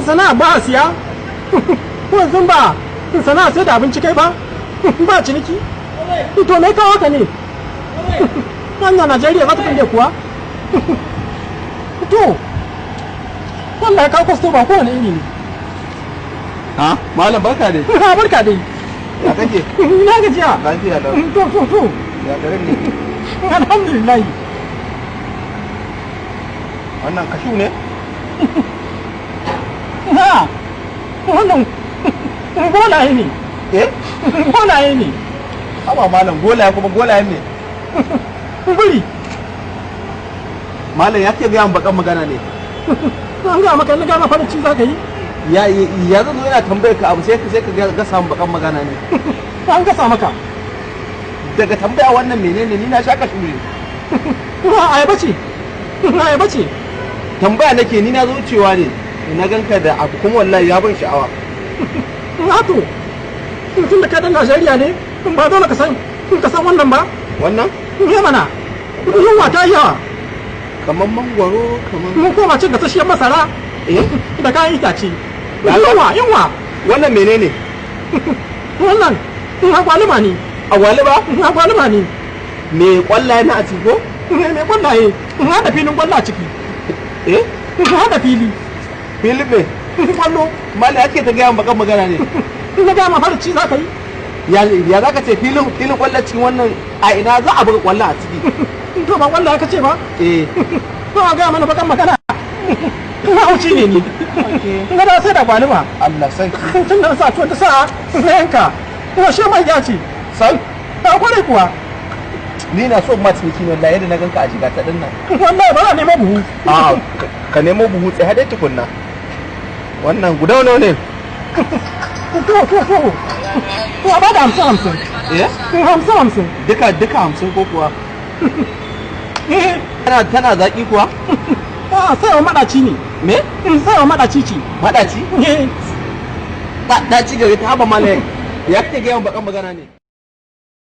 sana'a ba a siya ko yanzu ba sana'a sai da abinci kai ba ba ciniki to me kawo ka ne hanya Najeriya za ta kande kuwa to wallahi ka kwasto ba kowane iri ne ha malam barka dai ha barka dai ya kake na gajiya lafiya lau to ya garin ne alhamdulillah wannan kashu ne ha wannan golaye ne golaye ne haba malam golaye kuma golaye ne buri malam ya ce ga bakan magana ne an ga maka na gama farin ci za ka yi ya zan zo yana tambayar ka abu sai ka ga samun bakan magana ne an gasa maka daga tambaya wannan menene ni na sha kashu ne ayaba ce ayaba ce tambaya nake ni na zo cewa ne na ganka da abu kuma wallahi ya ban sha'awa to tun da ka dan Najeriya ne ba dole ka san wannan ba wannan me mana yunwa ta yawa kamar mangwaro kamar mun koma cin gasasshiyar masara da kayan itace yunwa wannan menene wannan agwaluma ne agwaluma ne me kwallaye na a ciki ko me kwallaye in haɗa filin kwallo a ciki in haɗa fili me kwallo mali ake ta gaya bakan magana ne na gaya ma farci za ka yi ya za ka ce filin kwallo cikin wannan a ina za a buga kwallo a ciki to ba kwallo ka ce ba to a gaya mana bakan magana hauci ne ni na da sai da gwaluma Allah sarki tun da sa tuwa ta sa na yanka kuma shi mai ya ce sai ta kwarai kuwa ni na so mat miki wallahi yadda na ganka a jiga ta dinnan wallahi ba na nemo buhu a ka nemo buhu sai hadai tukunna wannan guda nawa ne to a bada 50 duka 50 ko kuwa tana zaki kuwa sai wa madaci ne me sai wa madaci ce madaci ta ci gari ta haba malai ya kake ga yawan bakan magana ne